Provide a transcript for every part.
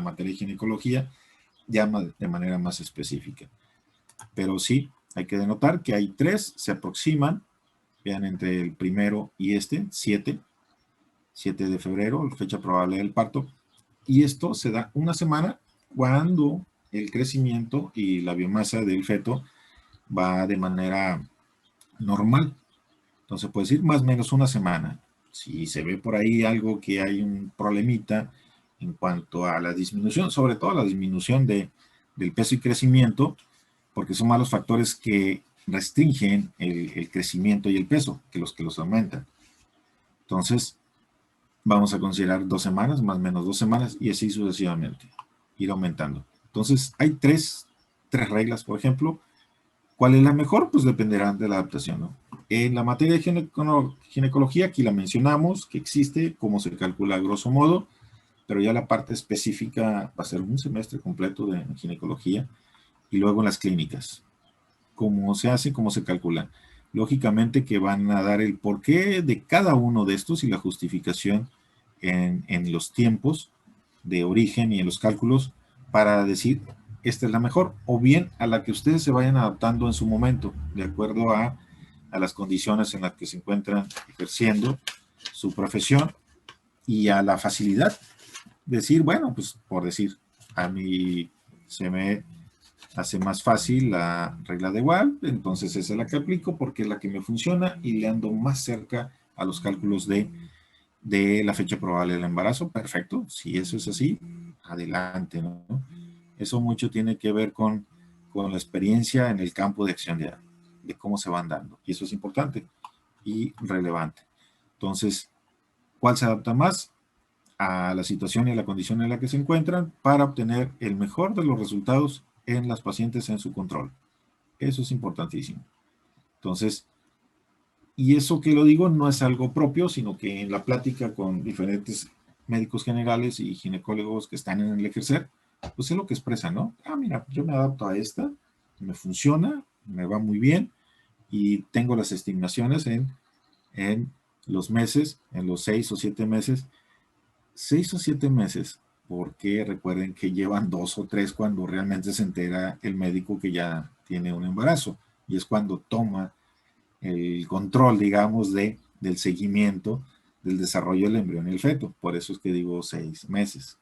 materia de ginecología ya de manera más específica. Pero sí, hay que denotar que hay 3, se aproximan, vean, entre el primero y 7 de febrero, fecha probable del parto, y esto se da una semana cuando el crecimiento y la biomasa del feto va de manera normal. Entonces puede decir más o menos una semana. Si se ve por ahí algo que hay un problemita en cuanto a la disminución, sobre todo la disminución del peso y crecimiento, porque son malos factores que restringen el crecimiento y el peso, que los aumentan. Entonces, vamos a considerar 2 semanas, más o menos 2 semanas, y así sucesivamente, ir aumentando. Entonces, hay tres reglas, por ejemplo. ¿Cuál es la mejor? Pues dependerá de la adaptación, ¿no? En la materia de ginecología, aquí la mencionamos, que existe, cómo se calcula a grosso modo, pero ya la parte específica va a ser un semestre completo de ginecología, y luego en las clínicas, cómo se hace, cómo se calcula. Lógicamente que van a dar el porqué de cada uno de estos y la justificación en los tiempos de origen y en los cálculos para decir, esta es la mejor, o bien a la que ustedes se vayan adaptando en su momento, de acuerdo a las condiciones en las que se encuentran ejerciendo su profesión y a la facilidad. Decir, bueno, pues por decir, a mí se me hace más fácil la regla de Wahl, entonces esa es la que aplico porque es la que me funciona y le ando más cerca a los cálculos de la fecha probable del embarazo. Perfecto, si eso es así, adelante, ¿no? Eso mucho tiene que ver con la experiencia en el campo de acción de cómo se van dando. Y eso es importante y relevante. Entonces, ¿cuál se adapta más a la situación y a la condición en la que se encuentran para obtener el mejor de los resultados en las pacientes en su control? Eso es importantísimo. Entonces, y eso que lo digo no es algo propio, sino que en la plática con diferentes médicos generales y ginecólogos que están en el ejercer, pues es lo que expresan, ¿no? Ah, mira, yo me adapto a esta, me funciona, me va muy bien y tengo las estimaciones en los meses, en los 6 o 7 meses. 6 o 7 meses, porque recuerden que llevan 2 o 3 cuando realmente se entera el médico que ya tiene un embarazo y es cuando toma el control, digamos, del seguimiento del desarrollo del embrión y el feto. Por eso es que digo 6 meses,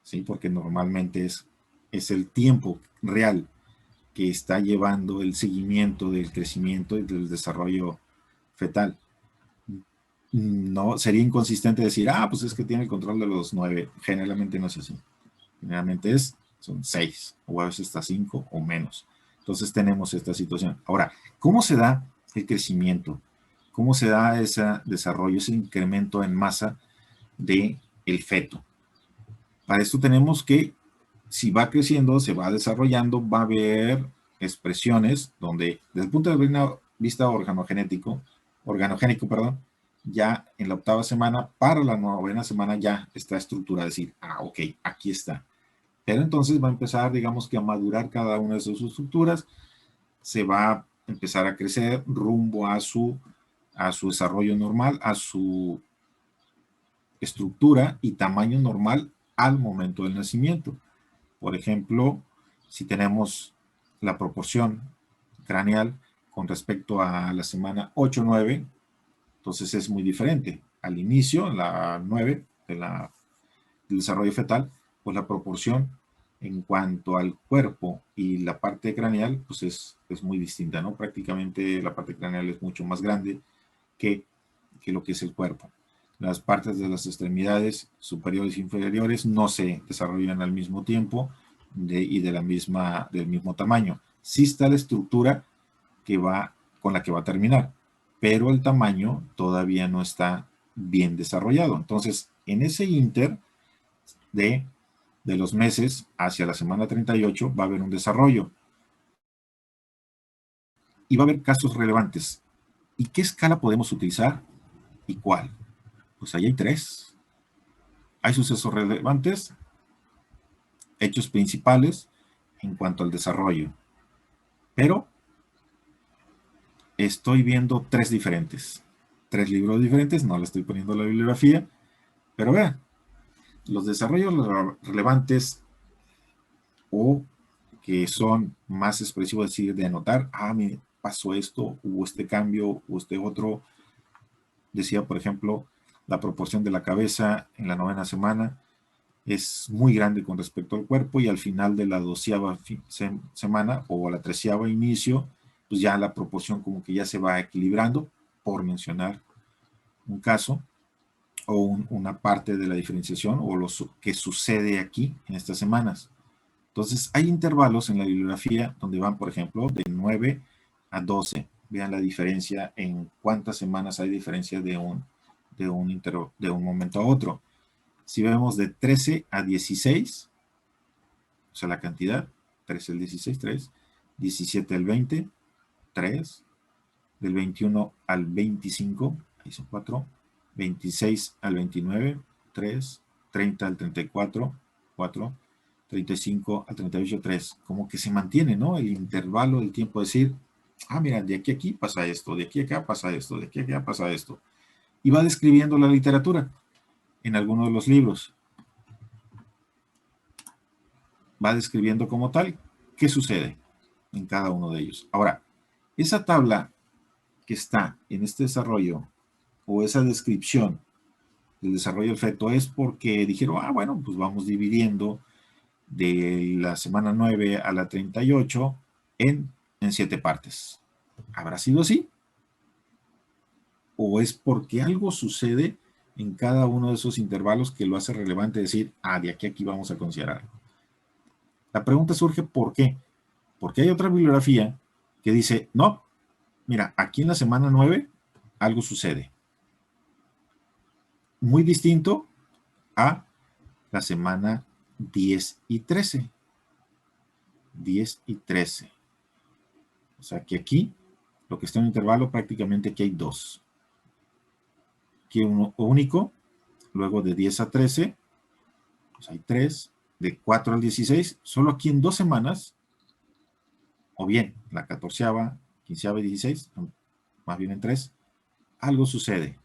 ¿sí? Porque normalmente es el tiempo real que está llevando el seguimiento del crecimiento y del desarrollo fetal. No, sería inconsistente decir, pues es que tiene el control de los 9. Generalmente no es así. Generalmente son 6, o a veces hasta 5 o menos. Entonces tenemos esta situación. Ahora, ¿cómo se da el crecimiento? ¿Cómo se da ese desarrollo, ese incremento en masa del feto? Para esto tenemos que, si va creciendo, se va desarrollando, va a haber expresiones donde, desde el punto de vista organogénico, perdón, ya en la 8ª semana, para la 9ª semana ya está estructurada, decir, ok, aquí está. Pero entonces va a empezar, digamos que a madurar cada una de sus estructuras, se va a empezar a crecer rumbo a su desarrollo normal, a su estructura y tamaño normal al momento del nacimiento. Por ejemplo, si tenemos la proporción craneal con respecto a la semana 8-9, entonces es muy diferente. Al inicio, en la 9 del desarrollo fetal, pues la proporción en cuanto al cuerpo y la parte craneal, pues es muy distinta, ¿no? Prácticamente la parte craneal es mucho más grande que lo que es el cuerpo. Las partes de las extremidades superiores e inferiores no se desarrollan al mismo tiempo y del mismo tamaño. Sí está la estructura con la que va a terminar, pero el tamaño todavía no está bien desarrollado. Entonces, en ese inter de los meses hacia la semana 38 va a haber un desarrollo. Y va a haber casos relevantes. ¿Y qué escala podemos utilizar? ¿Y cuál? Pues ahí hay 3. Hay sucesos relevantes, hechos principales en cuanto al desarrollo. Pero estoy viendo 3 diferentes. 3 libros diferentes, no le estoy poniendo la bibliografía, pero vean, Los desarrollos relevantes o que son más expresivos, es decir, de anotar, me pasó esto, hubo este cambio, hubo este otro. Decía, por ejemplo, la proporción de la cabeza en la 9ª semana es muy grande con respecto al cuerpo y al final de la 12ª semana o a la 13ª inicio, pues ya la proporción como que ya se va equilibrando, por mencionar un caso o una parte de la diferenciación o lo que sucede aquí en estas semanas. Entonces, hay intervalos en la bibliografía donde van, por ejemplo, de 9 a 12. Vean la diferencia en cuántas semanas hay diferencia de un momento a otro. Si vemos de 13 a 16, o sea, la cantidad, 13 al 16, 3, 17 al 20, 3, del 21 al 25, ahí son 4, 26 al 29, 3, 30 al 34, 4, 35 al 38, 3. Como que se mantiene, ¿no? El intervalo del tiempo, decir, mira, de aquí a aquí pasa esto, de aquí a acá pasa esto, de aquí a acá pasa esto. Y va describiendo la literatura en alguno de los libros. Va describiendo como tal qué sucede en cada uno de ellos. Ahora, esa tabla que está en este desarrollo o esa descripción del desarrollo del feto es porque dijeron, bueno, pues vamos dividiendo de la semana 9 a la 38 en 7 partes. ¿Habrá sido así? ¿O es porque algo sucede en cada uno de esos intervalos que lo hace relevante decir, de aquí a aquí vamos a considerar? La pregunta surge, ¿por qué? Porque hay otra bibliografía que dice, no, mira, aquí en la semana 9 algo sucede. Muy distinto a la semana 10 y 13. 10 y 13. O sea que aquí, lo que está en intervalo, prácticamente aquí hay dos. Aquí uno único, luego de 10 a 13, pues hay 3, de 4 al 16, solo aquí en 2 semanas, o bien la 14ª, 15ª y 16, más bien en 3, algo sucede.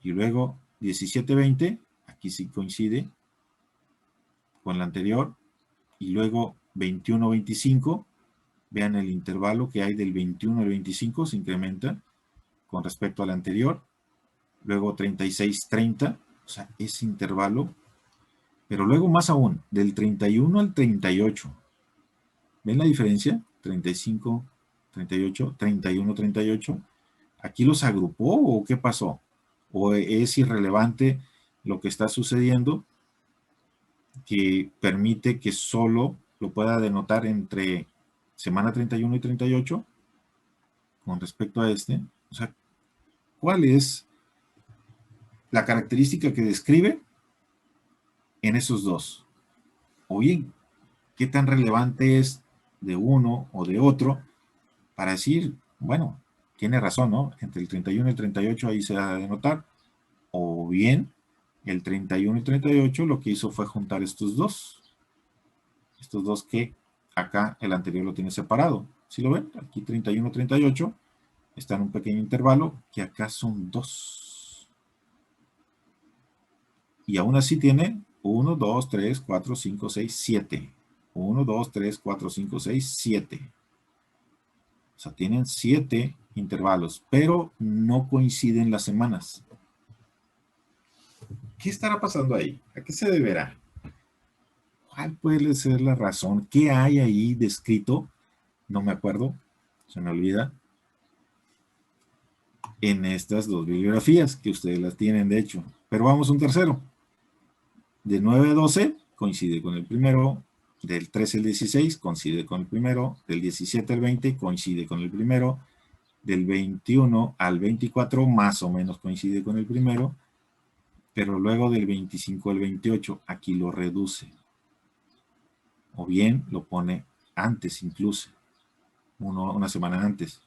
Y luego 17-20, aquí sí coincide con la anterior, y luego 21-25, vean el intervalo que hay del 21 al 25, se incrementa con respecto al anterior, luego 36-30, o sea, ese intervalo, pero luego más aún, del 31 al 38, ¿ven la diferencia? 35, 38, 31, 38, ¿aquí los agrupó o qué pasó? ¿O es irrelevante lo que está sucediendo que permite que solo lo pueda denotar entre semana 31 y 38 con respecto a este? O sea, ¿cuál es la característica que describe en esos dos? O bien, ¿qué tan relevante es de uno o de otro para decir, bueno, tiene razón, ¿no? Entre el 31 y el 38 ahí se da a denotar. O bien, el 31 y 38 lo que hizo fue juntar estos dos. Estos dos que acá el anterior lo tiene separado. ¿Sí lo ven? Aquí 31, 38 está en un pequeño intervalo que acá son 2. Y aún así tiene 1, 2, 3, 4, 5, 6, 7. 1, 2, 3, 4, 5, 6, 7. O sea, tienen 7 intervalos, pero no coinciden las semanas. ¿Qué estará pasando ahí? ¿A qué se deberá? ¿Cuál puede ser la razón? ¿Qué hay ahí descrito? No me acuerdo, se me olvida. En estas dos bibliografías, que ustedes las tienen de hecho. Pero vamos a un tercero. De 9 a 12 coincide con el primero, del 13 al 16 coincide con el primero, del 17 al 20 coincide con el primero, del 21 al 24 más o menos coincide con el primero, pero luego del 25 al 28 aquí lo reduce. O bien lo pone antes incluso, una semana antes.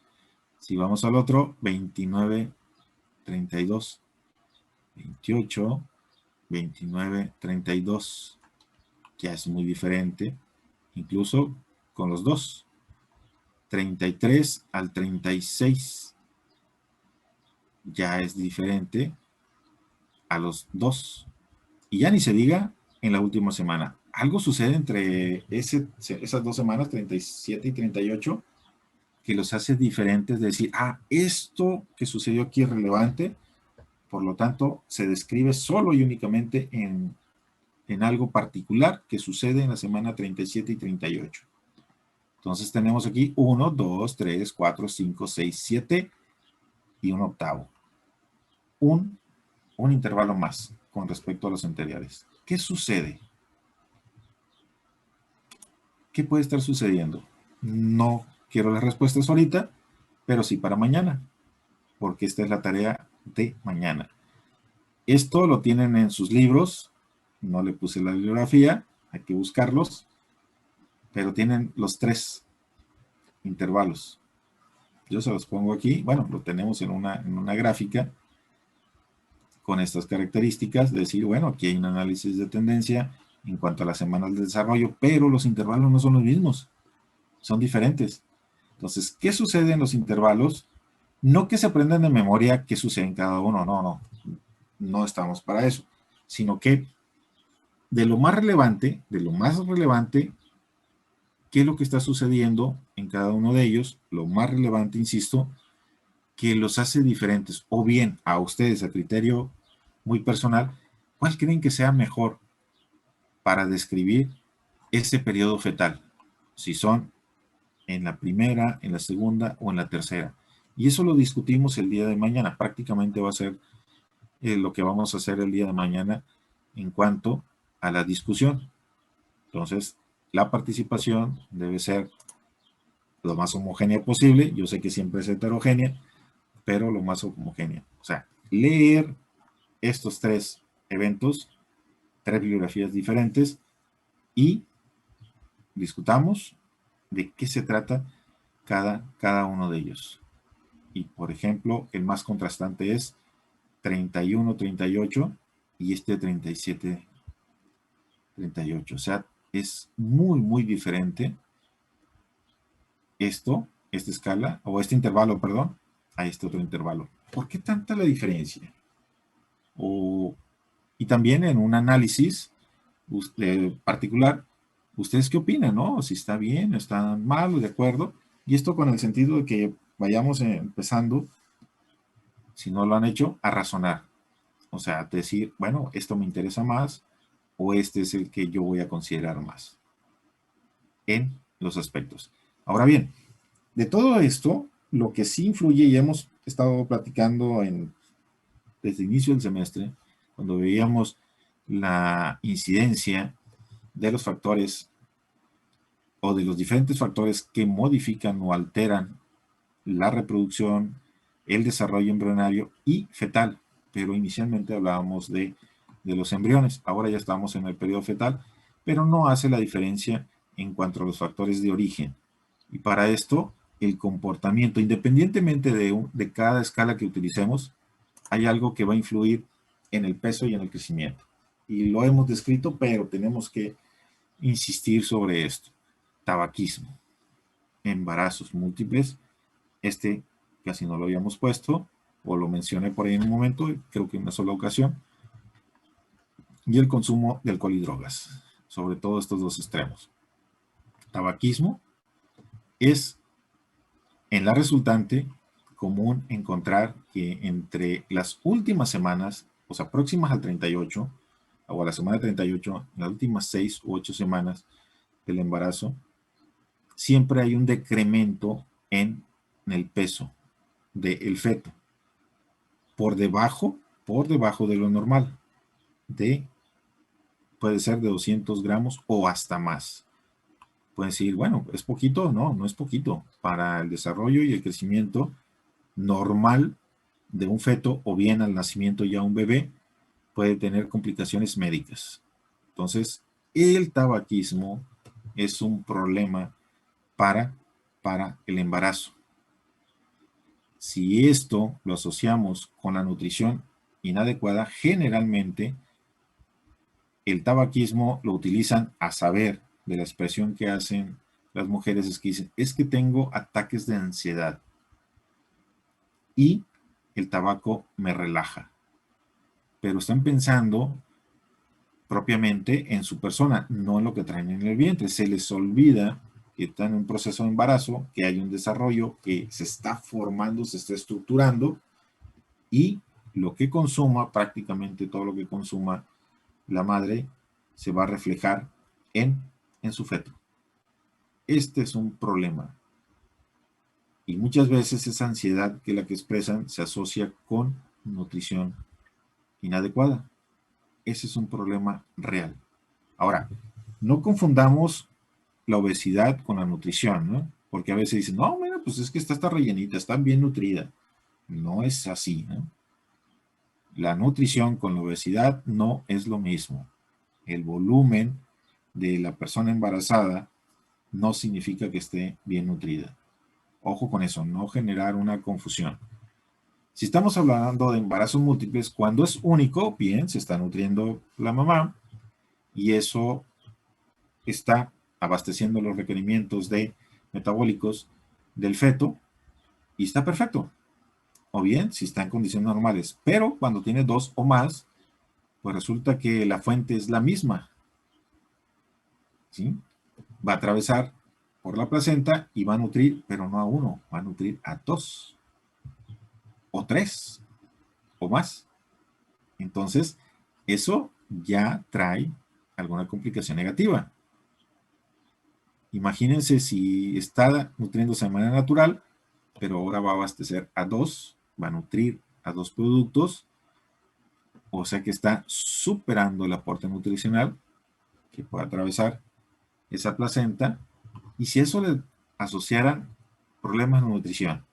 Si vamos al otro, 29, 32, 28, 29, 32, ya es muy diferente, incluso con los dos. 33 al 36 ya es diferente a los dos. Y ya ni se diga en la última semana. Algo sucede entre esas 2 semanas, 37 y 38, que los hace diferentes de decir, esto que sucedió aquí es relevante, por lo tanto, se describe solo y únicamente en algo particular que sucede en la semana 37 y 38. Entonces tenemos aquí 1, 2, 3, 4, 5, 6, 7 y un octavo. Un intervalo más con respecto a los anteriores. ¿Qué sucede? ¿Qué puede estar sucediendo? No quiero las respuestas ahorita, pero sí para mañana, porque esta es la tarea de mañana. Esto lo tienen en sus libros, no le puse la bibliografía, hay que buscarlos, pero tienen los 3 intervalos. Yo se los pongo aquí, bueno, lo tenemos en una gráfica con estas características, de decir, bueno, aquí hay un análisis de tendencia en cuanto a las semanas de desarrollo, pero los intervalos no son los mismos, son diferentes. Entonces, ¿qué sucede en los intervalos? No que se aprendan de memoria qué sucede en cada uno, no estamos para eso, sino que de lo más relevante, qué es lo que está sucediendo en cada uno de ellos, lo más relevante, insisto, que los hace diferentes, o bien a ustedes a criterio muy personal, ¿cuál creen que sea mejor para describir ese periodo fetal? Si son en la primera, en la segunda o en la tercera. Y eso lo discutimos el día de mañana. Prácticamente va a ser lo que vamos a hacer el día de mañana en cuanto a la discusión. Entonces, la participación debe ser lo más homogénea posible. Yo sé que siempre es heterogénea, pero lo más homogénea. O sea, leer estos 3 eventos, 3 bibliografías diferentes y discutamos de qué se trata cada uno de ellos. Y, por ejemplo, el más contrastante es 31, 38 y este 37, 38. O sea, es muy, muy diferente esta escala, o este intervalo, perdón, a este otro intervalo. ¿Por qué tanta la diferencia? Y también en un análisis particular, ¿ustedes qué opinan, no? Si está bien, está mal, de acuerdo. Y esto con el sentido de que vayamos empezando, si no lo han hecho, a razonar. O sea, decir, bueno, esto me interesa más o este es el que yo voy a considerar más en los aspectos. Ahora bien, de todo esto, lo que sí influye y hemos estado platicando desde el inicio del semestre, cuando veíamos la incidencia de los factores o de los diferentes factores que modifican o alteran la reproducción, el desarrollo embrionario y fetal. Pero inicialmente hablábamos de los embriones. Ahora ya estamos en el periodo fetal, pero no hace la diferencia en cuanto a los factores de origen. Y para esto, el comportamiento, independientemente de cada escala que utilicemos, hay algo que va a influir en el peso y en el crecimiento. Y lo hemos descrito, pero tenemos que insistir sobre esto. Tabaquismo, embarazos múltiples, casi no lo habíamos puesto, o lo mencioné por ahí en un momento, creo que en una sola ocasión, y el consumo de alcohol y drogas, sobre todo estos 2 extremos. Tabaquismo es en la resultante común encontrar que entre las últimas semanas, o sea, próximas al 38, o a la semana 38, en las últimas 6 u 8 semanas del embarazo, siempre hay un decremento en el peso del feto, por debajo de lo normal, puede ser de 200 gramos o hasta más. Pueden decir, bueno, ¿es poquito? No es poquito. Para el desarrollo y el crecimiento normal de un feto o bien al nacimiento ya un bebé, puede tener complicaciones médicas. Entonces, el tabaquismo es un problema para el embarazo. Si esto lo asociamos con la nutrición inadecuada, generalmente el tabaquismo lo utilizan a saber de la expresión que hacen las mujeres, es que dicen, es que tengo ataques de ansiedad y el tabaco me relaja. Pero están pensando propiamente en su persona, no en lo que traen en el vientre. Se les olvida que están en un proceso de embarazo, que hay un desarrollo que se está formando, se está estructurando, y lo que consuma, prácticamente todo lo que consuma la madre, se va a reflejar en su feto. Este es un problema. Y muchas veces esa ansiedad que la que expresan se asocia con nutrición inadecuada. Ese es un problema real. Ahora, no confundamos la obesidad con la nutrición, ¿no? Porque a veces dicen, no, mira, pues es que está rellenita, está bien nutrida. No es así, ¿no? La nutrición con la obesidad no es lo mismo. El volumen de la persona embarazada no significa que esté bien nutrida. Ojo con eso, no generar una confusión. Si estamos hablando de embarazos múltiples, cuando es único, bien, se está nutriendo la mamá y eso está abasteciendo los requerimientos de metabólicos del feto y está perfecto. O bien, si está en condiciones normales. Pero cuando tiene dos o más, pues resulta que la fuente es la misma. ¿Sí? Va a atravesar por la placenta y va a nutrir, pero no a uno, va a nutrir a dos o tres o más. Entonces, eso ya trae alguna complicación negativa. Imagínense si está nutriéndose de manera natural, pero ahora va a abastecer a dos, va a nutrir a dos productos, o sea que está superando el aporte nutricional que puede atravesar esa placenta. Y si a eso le asociaran problemas de nutrición,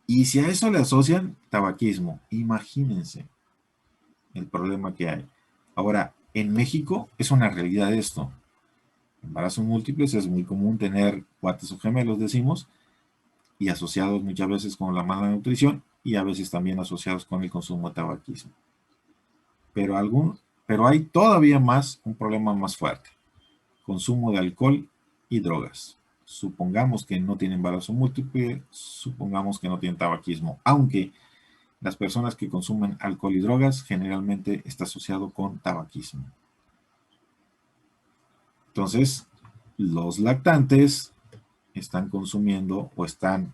y si a eso le asocian tabaquismo, imagínense el problema que hay. Ahora, en México es una realidad esto. Embarazos múltiples es muy común tener cuates o gemelos, decimos, y asociados muchas veces con la mala nutrición y a veces también asociados con el consumo de tabaquismo. Pero hay todavía más un problema más fuerte: consumo de alcohol y drogas. Supongamos que no tienen embarazo múltiple, supongamos que no tienen tabaquismo, aunque las personas que consumen alcohol y drogas generalmente está asociado con tabaquismo. Entonces, los lactantes están consumiendo o están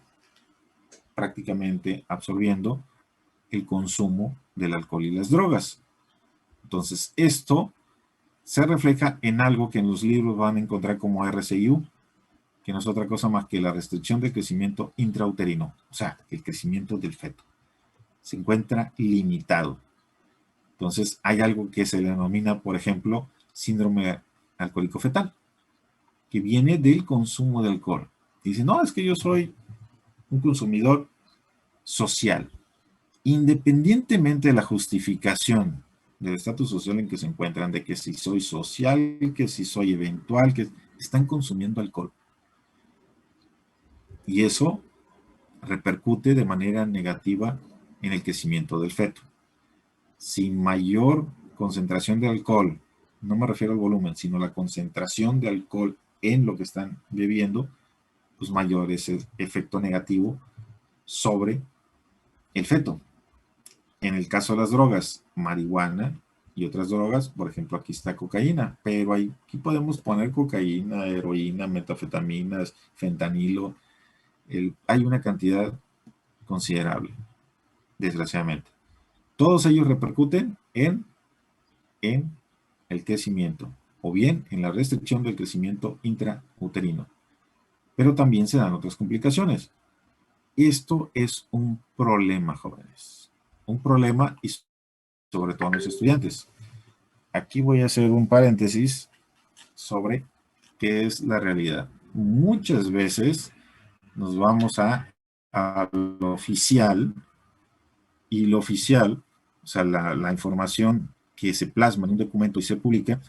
prácticamente absorbiendo el consumo del alcohol y las drogas. Entonces, esto se refleja en algo que en los libros van a encontrar como RCIU, que no es otra cosa más que la restricción del crecimiento intrauterino, o sea, el crecimiento del feto. Se encuentra limitado. Entonces, hay algo que se denomina, por ejemplo, síndrome alcohólico fetal, que viene del consumo de alcohol. Dice, no, es que yo soy un consumidor social. Independientemente de la justificación del estatus social en que se encuentran, de que si soy social, que si soy eventual, que están consumiendo alcohol. Y eso repercute de manera negativa en el crecimiento del feto. Sin mayor concentración de alcohol, no me refiero al volumen, sino la concentración de alcohol en lo que están bebiendo, pues mayor es el efecto negativo sobre el feto. En el caso de las drogas, marihuana y otras drogas, por ejemplo, aquí está cocaína, pero aquí podemos poner cocaína, heroína, metafetaminas, fentanilo. Hay una cantidad considerable, desgraciadamente. Todos ellos repercuten en el crecimiento, o bien en la restricción del crecimiento intrauterino. Pero también se dan otras complicaciones. Esto es un problema, jóvenes. Un problema, y sobre todo en los estudiantes. Aquí voy a hacer un paréntesis sobre qué es la realidad. Muchas veces nos vamos a lo oficial, y lo oficial, o sea, la información que se plasma en un documento y se publica,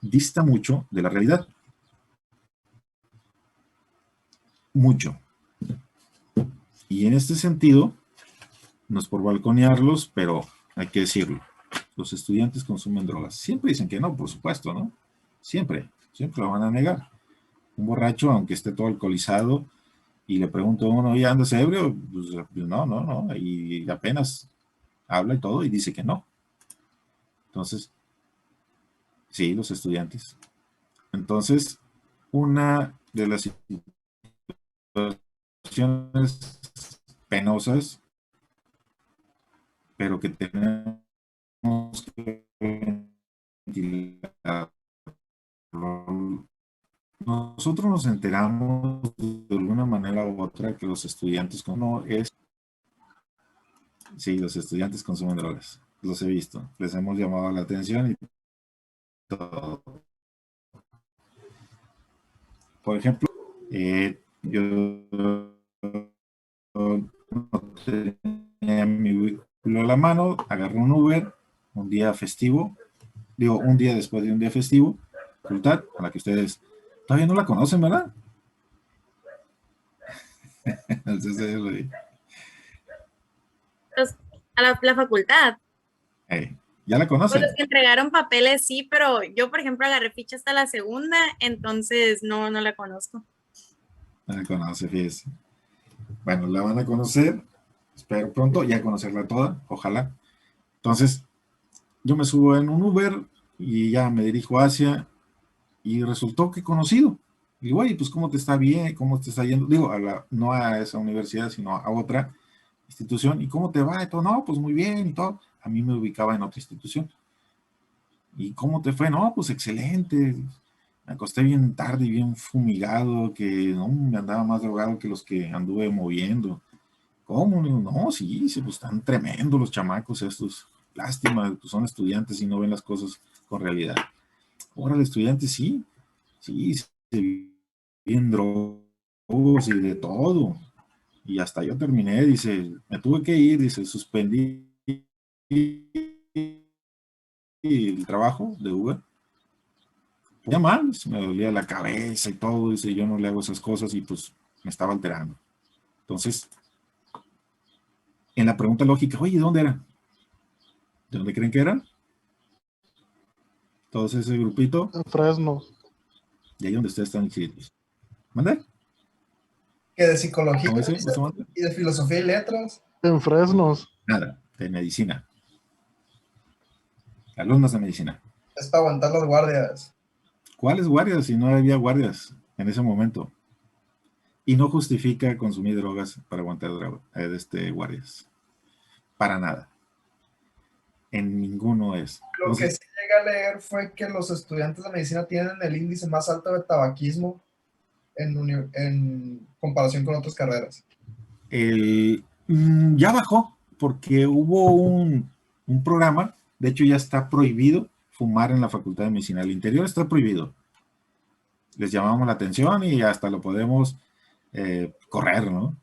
dista mucho de la realidad. Mucho. Y en este sentido, no es por balconearlos, pero hay que decirlo. Los estudiantes consumen drogas. Siempre dicen que no, por supuesto, ¿no? Siempre lo van a negar. Un borracho, aunque esté todo alcoholizado, y le pregunto a uno, ¿y andas ebrio? Pues no. Y apenas habla y todo y dice que no. Entonces, Sí, los estudiantes. Entonces, una de las situaciones penosas, pero que tenemos que ventilar. Nosotros nos enteramos de alguna manera u otra que los estudiantes, no es, sí, los estudiantes consumen drogas, los he visto, les hemos llamado la atención y todo. Por ejemplo, yo no tenía mi vehículo a la mano, agarré un Uber, un día festivo, digo, un día después de un día festivo, facultad, a la que ustedes todavía no la conocen, ¿verdad? Entonces, Los- a la facultad. ya la Pues los conocen, que entregaron papeles sí, pero yo, por ejemplo, agarré ficha hasta la segunda, entonces no la conozco. no la conoce, fíjese. Bueno, la van a conocer, espero pronto ya conocerla toda, ojalá. Entonces, yo me subo en un Uber y ya me dirijo hacia, y resultó que conocido. Y digo, oye, pues cómo te está bien, cómo te está yendo, digo, no a esa universidad, sino a otra institución, y cómo te va, y todo, no, pues muy bien, y todo. A mí me ubicaba en otra institución. ¿Y cómo te fue? No, pues excelente. Me acosté bien tarde y bien fumigado, que no, me andaba más drogado que los que anduve moviendo. ¿Cómo? No, sí, sí, pues están tremendos los chamacos estos. Lástima, pues son estudiantes y no ven las cosas con realidad. Ahora, el estudiante sí, sí, se bien drogos y de todo. Y hasta yo terminé, dice, me tuve que ir, dice, suspendí el trabajo de Uber. Ya mal, me dolía la cabeza y todo, dice, yo no le hago esas cosas y pues me estaba alterando. Entonces, en la pregunta lógica, oye, ¿de dónde era? ¿De dónde creen que eran? Todos ese grupito, En Fresno. de ahí donde ustedes están inscritos. ¿Mande? Que de psicología ¿Cómo dice? ¿Bustamante? y de filosofía y letras. En Fresnos. Nada, de medicina. Alumnos de medicina. Es para aguantar las guardias. ¿Cuáles guardias? Si no había guardias en ese momento. Y no justifica consumir drogas para aguantar guardias. Para nada. En ninguno es. Lo que Entonces, sí llegué a leer fue que los estudiantes de medicina tienen el índice más alto de tabaquismo en comparación con otras carreras. ya bajó porque hubo un programa, de hecho ya está prohibido fumar en la Facultad de Medicina. El interior está prohibido. Les llamamos la atención y hasta lo podemos correr, ¿no?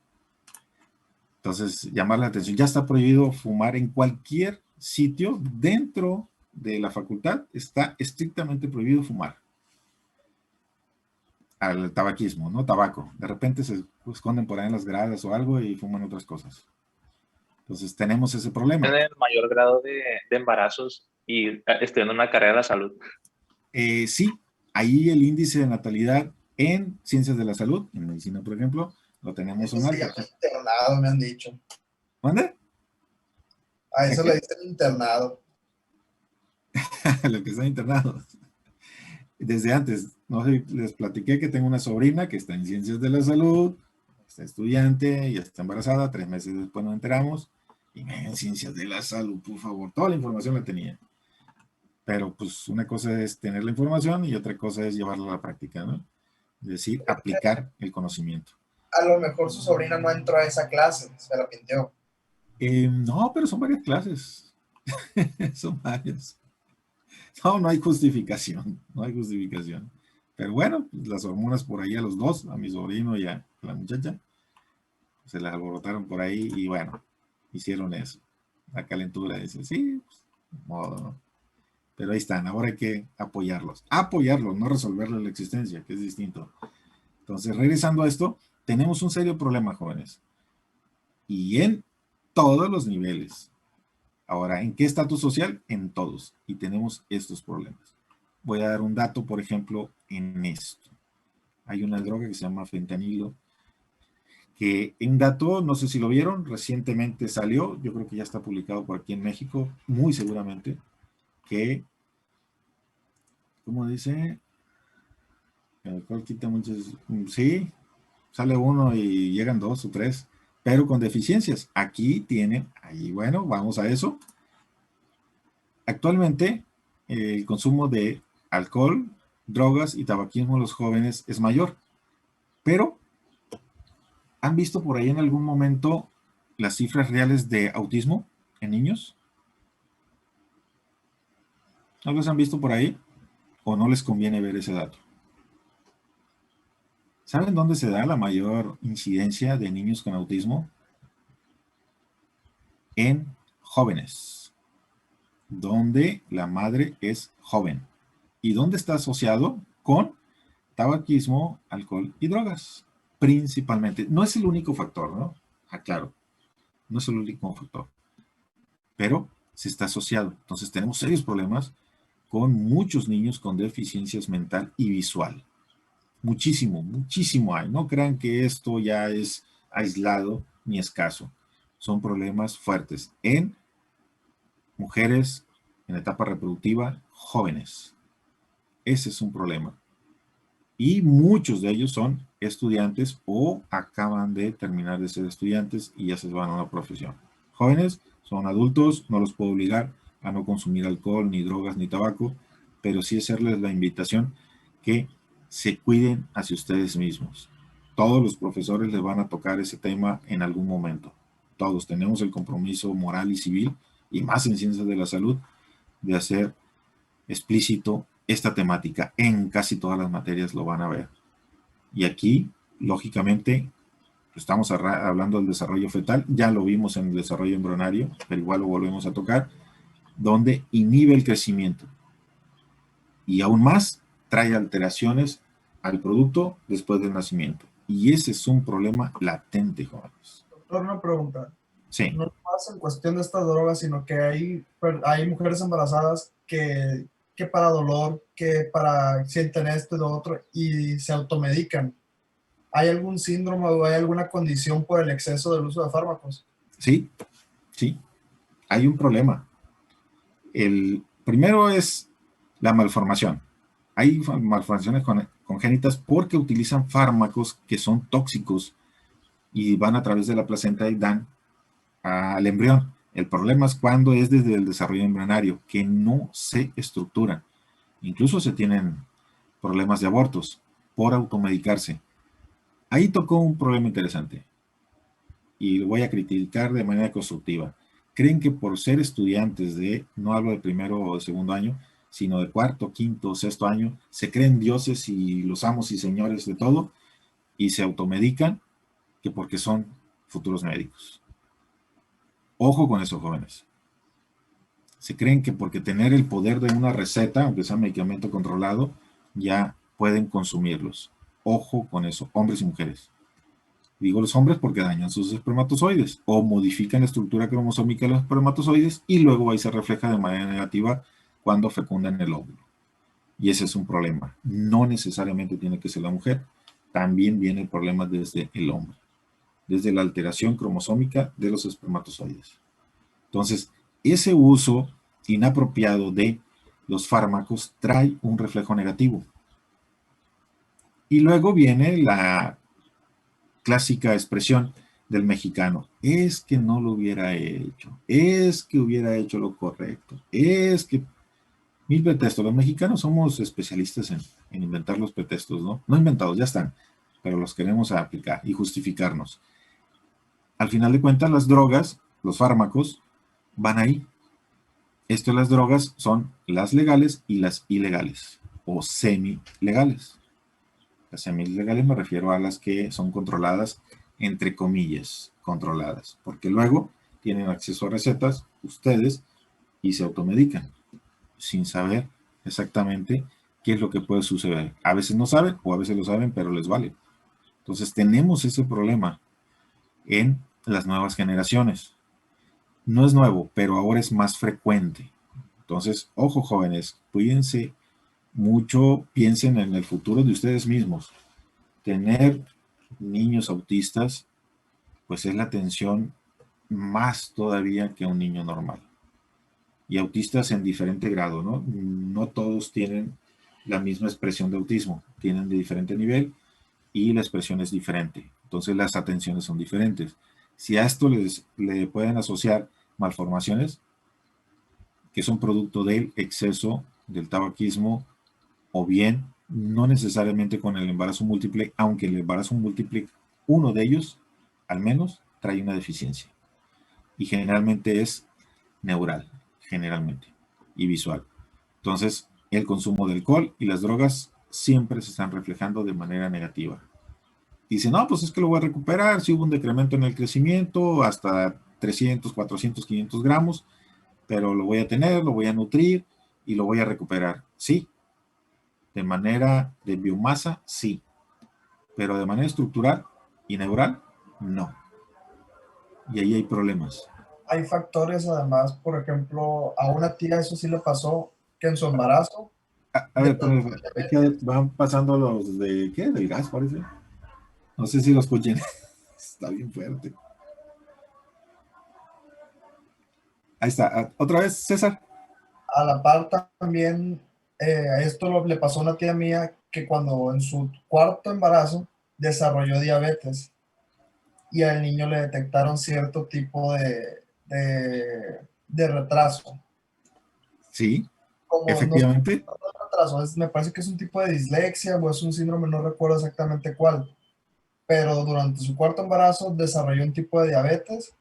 Entonces, llamar la atención. Ya está prohibido fumar en cualquier sitio dentro de la facultad. Está estrictamente prohibido fumar. Al tabaquismo, ¿no? Tabaco. De repente se esconden por ahí en las gradas o algo y fuman otras cosas. Entonces, tenemos ese problema. Tienen el mayor grado de embarazos y estudiando una carrera de la salud. Sí, ahí el índice de natalidad en ciencias de la salud, en medicina, por ejemplo, lo tenemos Eso un se alto. llama internado, me han dicho. ¿Mande? A eso le dicen internado. Lo que están internados. Desde antes, no sé, les platiqué que tengo una sobrina que está en ciencias de la salud, está estudiante y está embarazada, 3 meses después nos enteramos, y en ciencias de la salud, por favor, toda la información la tenía. Pero pues una cosa es tener la información y otra cosa es llevarla a la práctica, ¿no? Es decir, aplicar el conocimiento. A lo mejor su sobrina no entró a esa clase, se la pinteó. No, pero son varias clases. Son varias. No, no hay justificación. No hay justificación. Pero bueno, pues, las hormonas por ahí a los dos, a mi sobrino y a la muchacha, se las alborotaron por ahí y bueno, hicieron eso. La calentura, dice, sí, pues, modo, ¿no? Pero ahí están, ahora hay que apoyarlos. Apoyarlos, no resolverles la existencia, que es distinto. Entonces, regresando a esto, tenemos un serio problema, jóvenes. Y en todos los niveles. Ahora, ¿en qué estatus social? En todos. Y tenemos estos problemas. Voy a dar un dato, por ejemplo, en esto. Hay una droga que se llama fentanilo, que un dato, no sé si lo vieron, recientemente salió, yo creo que ya está publicado por aquí en México, muy seguramente, que ¿Cómo dice? El alcohol quita muchos. Sí, sale uno y llegan 2 o 3, pero con deficiencias. Aquí tienen, ahí bueno, vamos a eso. Actualmente, el consumo de alcohol, drogas y tabaquismo en los jóvenes es mayor, pero ¿han visto por ahí en algún momento las cifras reales de autismo en niños? ¿No los han visto por ahí? ¿O no les conviene ver ese dato? ¿Saben dónde se da la mayor incidencia de niños con autismo? En jóvenes, donde la madre es joven. ¿Y dónde está asociado? Con tabaquismo, alcohol y drogas, principalmente. No es el único factor, ¿no? Aclaro, no es el único factor, pero se está asociado. Entonces tenemos serios problemas con muchos niños con deficiencias mental y visual. Muchísimo, muchísimo hay. No crean que esto ya es aislado ni escaso. Son problemas fuertes en mujeres en etapa reproductiva jóvenes. Ese es un problema. Y muchos de ellos son estudiantes o acaban de terminar de ser estudiantes y ya se van a una profesión. Jóvenes son adultos, no los puedo obligar a no consumir alcohol, ni drogas, ni tabaco, pero sí hacerles la invitación que se cuiden hacia ustedes mismos. Todos los profesores les van a tocar ese tema en algún momento. Todos tenemos el compromiso moral y civil, y más en ciencias de la salud, de hacer explícito esta temática. En casi todas las materias lo van a ver. Y aquí, lógicamente, estamos hablando del desarrollo fetal, ya lo vimos en el desarrollo embrionario, pero igual lo volvemos a tocar, donde inhibe el crecimiento. Y aún más, trae alteraciones al producto después del nacimiento. Y ese es un problema latente, jóvenes. Doctor, una pregunta. Sí. No pasa en cuestión de estas drogas, sino que hay mujeres embarazadas que para dolor, que para sienten esto y lo otro, y se automedican. ¿Hay algún síndrome o hay alguna condición por el exceso del uso de fármacos? Sí, sí, hay un problema. El primero es la malformación. Hay malformaciones congénitas porque utilizan fármacos que son tóxicos y van a través de la placenta y dan al embrión. El problema es cuando es desde el desarrollo embrionario, que no se estructuran. Incluso se tienen problemas de abortos por automedicarse. Ahí tocó un problema interesante y lo voy a criticar de manera constructiva. Creen que por ser estudiantes de, no hablo de primero o de segundo año, sino de cuarto, quinto, sexto año, se creen dioses y los amos y señores de todo y se automedican que porque son futuros médicos. Ojo con eso, jóvenes. Se creen que porque tener el poder de una receta, aunque sea medicamento controlado, ya pueden consumirlos. Ojo con eso, hombres y mujeres. Digo los hombres porque dañan sus espermatozoides o modifican la estructura cromosómica de los espermatozoides y luego ahí se refleja de manera negativa cuando fecundan el óvulo. Y ese es un problema. No necesariamente tiene que ser la mujer. También viene el problema desde el hombre, desde la alteración cromosómica de los espermatozoides. Entonces, ese uso inapropiado de los fármacos trae un reflejo negativo. Y luego viene la clásica expresión del mexicano, es que no lo hubiera hecho, es que hubiera hecho lo correcto, es que mil pretextos. Los mexicanos somos especialistas en inventar los pretextos, ¿no? No inventados, ya están, pero los queremos aplicar y justificarnos. Al final de cuentas, las drogas, los fármacos, van ahí. Esto de las drogas son las legales y las ilegales o semi-legales. Las semi-legales me refiero a las que son controladas, entre comillas, controladas, porque luego tienen acceso a recetas ustedes y se automedican sin saber exactamente qué es lo que puede suceder. A veces no saben o a veces lo saben, pero les vale. Entonces tenemos ese problema en las nuevas generaciones. No es nuevo, pero ahora es más frecuente. Entonces, ojo jóvenes, cuídense mucho, piensen en el futuro de ustedes mismos. Tener niños autistas, pues es la atención más todavía que un niño normal. Y autistas en diferente grado, ¿no? No todos tienen la misma expresión de autismo. Tienen de diferente nivel y la expresión es diferente. Entonces las atenciones son diferentes. Si a esto le pueden asociar malformaciones, que son producto del exceso del tabaquismo, o bien no necesariamente con el embarazo múltiple, aunque el embarazo múltiple, uno de ellos, al menos, trae una deficiencia. Y generalmente es neural, generalmente, y visual. Entonces, el consumo de alcohol y las drogas siempre se están reflejando de manera negativa. Dice, no, pues es que lo voy a recuperar, si hubo un decremento en el crecimiento, hasta 300, 400, 500 gramos, pero lo voy a tener, lo voy a nutrir y lo voy a recuperar. Sí, de manera de biomasa, sí, pero de manera estructural y neural, no. Y ahí hay problemas. Hay factores además, por ejemplo, a una tía eso sí le pasó, que en su embarazo, A ver, pero es que van pasando los de, ¿qué? Del gas, parece. No sé si lo escuchen. Está bien fuerte. Ahí está. Otra vez, César. a la par también, le pasó a una tía mía que cuando en su cuarto embarazo desarrolló diabetes y al niño le detectaron cierto tipo de retraso. Sí, Como no sé, efectivamente. retraso, me parece que es un tipo de dislexia o es un síndrome, no recuerdo exactamente cuál, pero durante su cuarto embarazo desarrolló un tipo de diabetes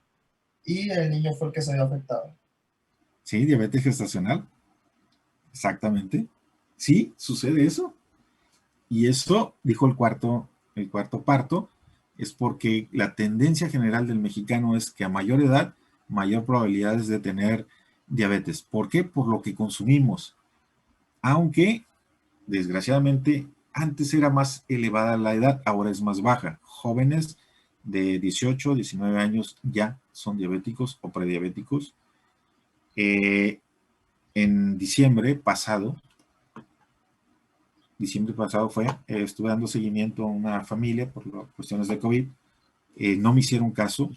y el niño fue el que se vio afectado. Sí, diabetes gestacional. Exactamente. Sí, sucede eso. Y eso, dijo el cuarto parto, es porque la tendencia general del mexicano es que a mayor edad, mayor probabilidad es de tener diabetes. ¿Por qué? Por lo que consumimos. Aunque, desgraciadamente, antes era más elevada la edad, ahora es más baja. Jóvenes de 18, 19 años ya son diabéticos o prediabéticos. En diciembre pasado estuve dando seguimiento a una familia por cuestiones de COVID. No me hicieron caso,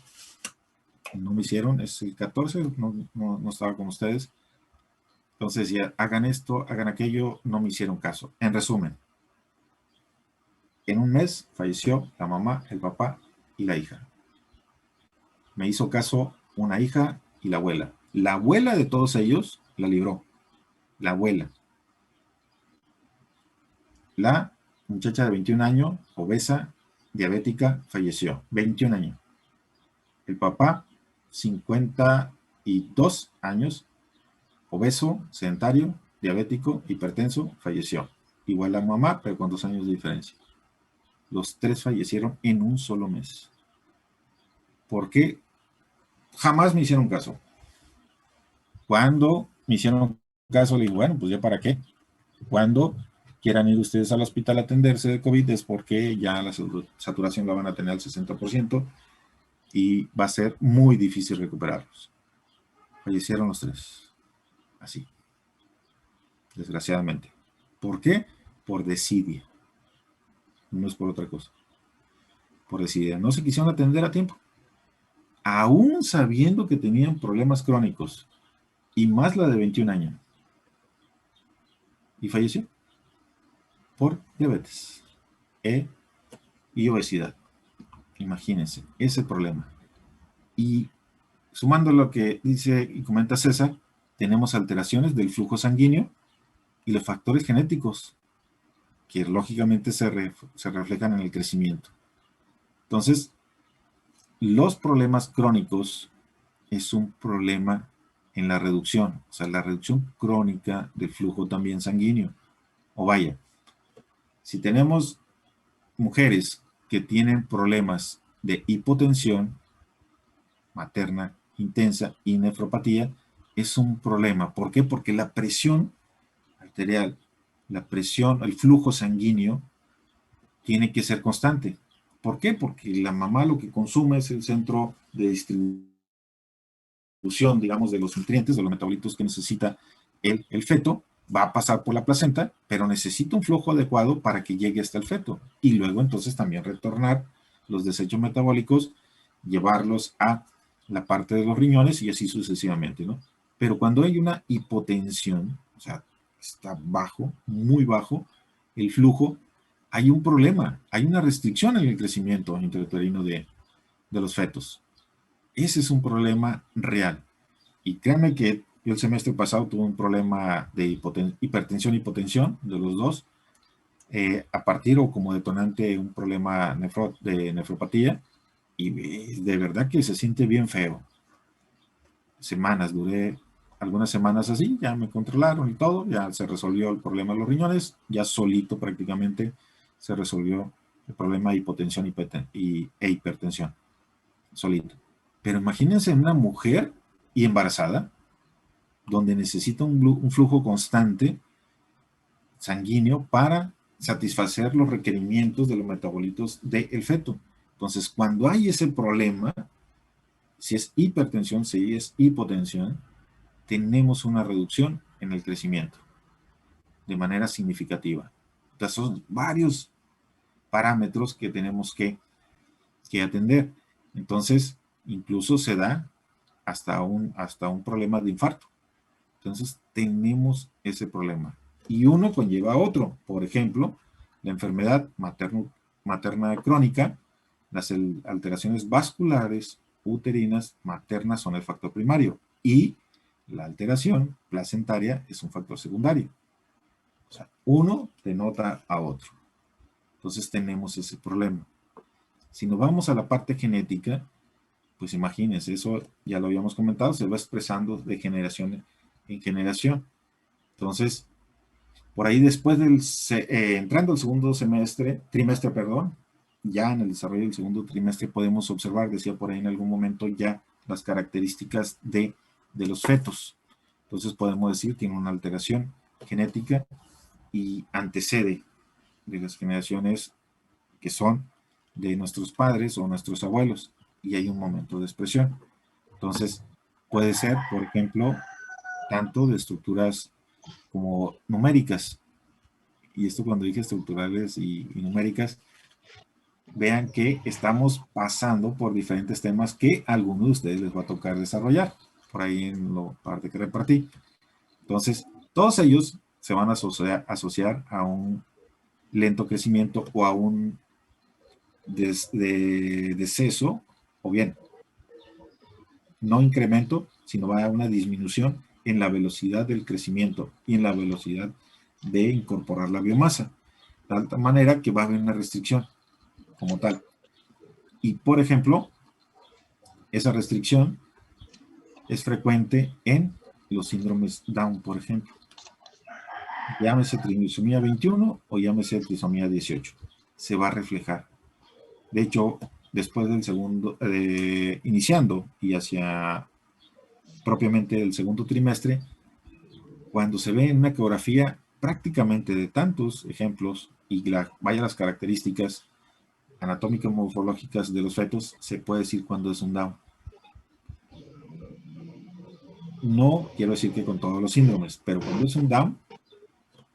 es el 14, no estaba con ustedes. Entonces ya hagan esto, hagan aquello, no me hicieron caso. En resumen, en un mes falleció la mamá, el papá y la hija. Me hizo caso una hija y la abuela. La abuela de todos ellos la libró, la abuela. La muchacha de 21 años, obesa, diabética, falleció. 21 años. El papá, 52 años, obeso, sedentario, diabético, hipertenso, falleció. Igual la mamá, pero con 2 años de diferencia. Los tres fallecieron en un solo mes. ¿Por qué? Jamás me hicieron caso. Cuando me hicieron caso, le digo, bueno, pues ya para qué. Cuando quieran ir ustedes al hospital a atenderse de COVID es porque ya la saturación la van a tener al 60% y va a ser muy difícil recuperarlos. Fallecieron los tres. Así. Desgraciadamente. ¿Por qué? Por desidia. No es por otra cosa. Por desidia. No se quisieron atender a tiempo. Aún sabiendo que tenían problemas crónicos. Y más la de 21 años. Y falleció. Por diabetes. Y obesidad. Imagínense. Ese problema. Y sumando lo que dice y comenta César, tenemos alteraciones del flujo sanguíneo y los factores genéticos que lógicamente se reflejan en el crecimiento. Entonces, los problemas crónicos es un problema en la reducción, o sea, la reducción crónica del flujo también sanguíneo. O vaya, si tenemos mujeres que tienen problemas de hipotensión materna intensa y nefropatía, es un problema. ¿Por qué? Porque la presión arterial, la presión, el flujo sanguíneo tiene que ser constante. ¿Por qué? Porque la mamá lo que consume es el centro de distribución, digamos, de los nutrientes, de los metabolitos que necesita el feto, va a pasar por la placenta, pero necesita un flujo adecuado para que llegue hasta el feto. Y luego entonces también retornar los desechos metabólicos, llevarlos a la parte de los riñones y así sucesivamente, ¿no? Pero cuando hay una hipotensión, o sea, está bajo, muy bajo, el flujo, hay un problema, hay una restricción en el crecimiento intrauterino de los fetos. Ese es un problema real. Y créanme que yo el semestre pasado tuve un problema de hipertensión y hipotensión de los dos, a partir o como detonante un problema de nefropatía, y de verdad que se siente bien feo. Duré algunas semanas así, ya me controlaron y todo, ya se resolvió el problema de los riñones, ya solito prácticamente se resolvió el problema de hipotensión e hipertensión, solito. Pero imagínense una mujer y embarazada, donde necesita un flujo constante sanguíneo para satisfacer los requerimientos de los metabolitos del feto. Entonces, cuando hay ese problema, si es hipertensión, si es hipotensión, tenemos una reducción en el crecimiento de manera significativa. Entonces, son varios parámetros que tenemos que atender. Entonces, incluso se da hasta un problema de infarto. Entonces, tenemos ese problema. Y uno conlleva a otro. Por ejemplo, la enfermedad materna crónica, las alteraciones vasculares uterinas maternas son el factor primario y la alteración placentaria es un factor secundario. O sea, uno denota a otro. Entonces tenemos ese problema. Si nos vamos a la parte genética, pues imagínense, eso ya lo habíamos comentado, se va expresando de generación en generación. Entonces, por ahí después entrando al segundo trimestre, ya en el desarrollo del segundo trimestre podemos observar, decía por ahí en algún momento, ya las características de los fetos. Entonces podemos decir que tiene una alteración genética y antecede de las generaciones que son de nuestros padres o nuestros abuelos, y hay un momento de expresión. Entonces puede ser, por ejemplo, tanto de estructuras como numéricas, y esto cuando dije estructurales y numéricas, vean que estamos pasando por diferentes temas que a algunos de ustedes les va a tocar desarrollar, por ahí en la parte que repartí. Entonces, todos ellos se van a asociar a un lento crecimiento o a un deceso, o bien, no incremento, sino va a una disminución en la velocidad del crecimiento y en la velocidad de incorporar la biomasa, de tal manera que va a haber una restricción como tal. Y, por ejemplo, esa restricción es frecuente en los síndromes Down, por ejemplo. Llámese trisomía 21 o llámese trisomía 18. Se va a reflejar. De hecho, después del segundo, iniciando y hacia propiamente el segundo trimestre, cuando se ve en una ecografía prácticamente de tantos ejemplos y vaya las características anatómicas morfológicas de los fetos, se puede decir cuando es un Down. No quiero decir que con todos los síndromes, pero cuando es un Down,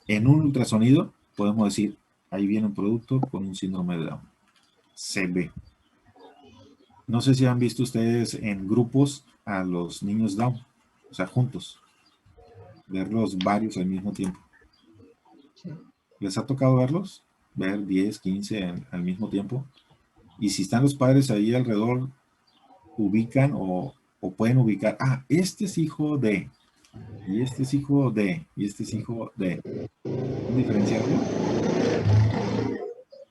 en un ultrasonido podemos decir, ahí viene un producto con un síndrome de Down. Se ve. No sé si han visto ustedes en grupos a los niños Down, o sea, juntos, verlos varios al mismo tiempo. ¿Les ha tocado verlos? Ver 10, 15 al mismo tiempo. Y si están los padres ahí alrededor, ubican o pueden ubicar, este es hijo de, y este es hijo de, y este es hijo de. ¿Pueden diferenciarlo?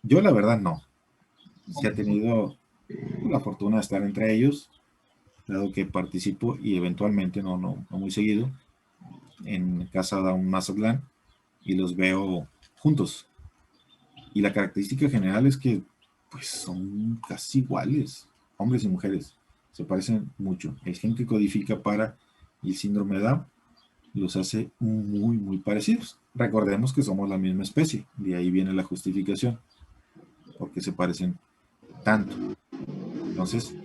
Yo la verdad no. Sí he tenido la fortuna de estar entre ellos, dado que participo y eventualmente, no muy seguido, en casa de un Mazatlán y los veo juntos. Y la característica general es que pues son casi iguales, hombres y mujeres, se parecen mucho. El gen que codifica para el síndrome de Down los hace muy, muy parecidos. Recordemos que somos la misma especie, de ahí viene la justificación, porque se parecen tanto. Entonces,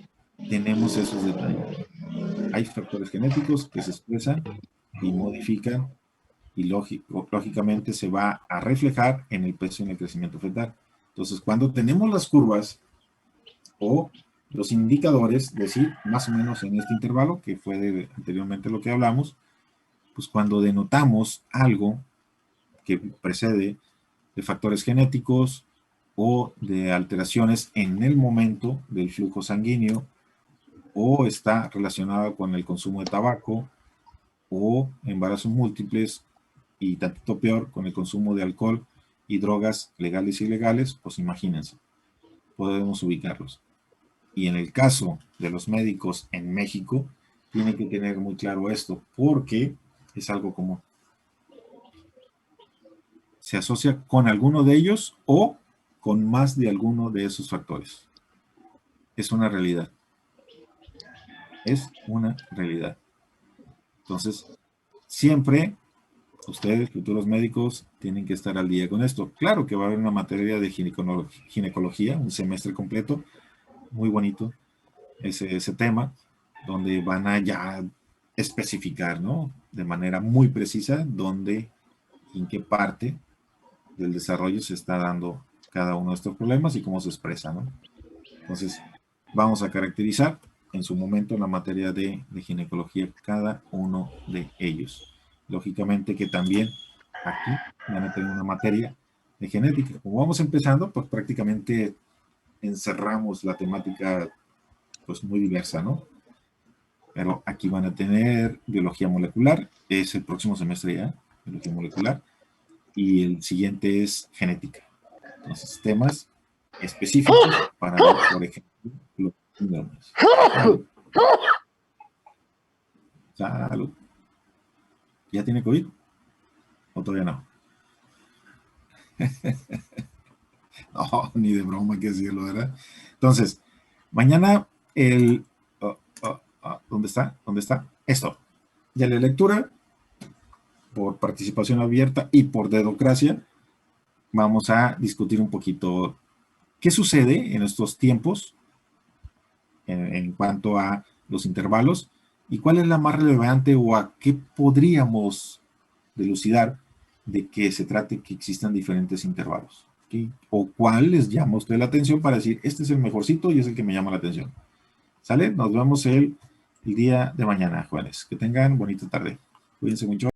tenemos esos detalles. Hay factores genéticos que se expresan y modifican y lógicamente se va a reflejar en el peso y en el crecimiento fetal. Entonces, cuando tenemos las curvas o los indicadores, decir, más o menos en este intervalo, que fue anteriormente lo que hablamos, pues cuando denotamos algo que precede de factores genéticos o de alteraciones en el momento del flujo sanguíneo, o está relacionada con el consumo de tabaco, o embarazos múltiples, y tantito peor, con el consumo de alcohol y drogas legales y ilegales, pues imagínense, podemos ubicarlos. Y en el caso de los médicos en México, tienen que tener muy claro esto, porque es algo común. Se asocia con alguno de ellos o con más de alguno de esos factores. Es una realidad. Es una realidad. Entonces, siempre ustedes, futuros médicos, tienen que estar al día con esto. Claro que va a haber una materia de ginecología, un semestre completo, muy bonito ese tema, donde van a ya especificar, ¿no? De manera muy precisa dónde y en qué parte del desarrollo se está dando cada uno de estos problemas y cómo se expresa, ¿no? Entonces, vamos a caracterizar en su momento la materia de ginecología cada uno de ellos. Lógicamente que también aquí van a tener una materia de genética. Como vamos empezando, pues prácticamente encerramos la temática pues muy diversa, ¿no? Pero aquí van a tener biología molecular, es el próximo semestre ya, biología molecular, y el siguiente es genética. Entonces, temas específicos para ver, por ejemplo, los síndromes. Salud. ¿Ya tiene COVID? ¿O todavía no? No, ni de broma que decirlo, ¿verdad? Entonces, mañana ¿dónde está? ¿Dónde está? Esto. Ya la lectura, por participación abierta y por dedocracia, vamos a discutir un poquito qué sucede en estos tiempos en cuanto a los intervalos y cuál es la más relevante o a qué podríamos dilucidar de que se trate que existan diferentes intervalos. ¿Okay? O cuál les llama a usted la atención para decir, este es el mejorcito y es el que me llama la atención. ¿Sale? Nos vemos el día de mañana, jóvenes. Que tengan bonita tarde. Cuídense mucho.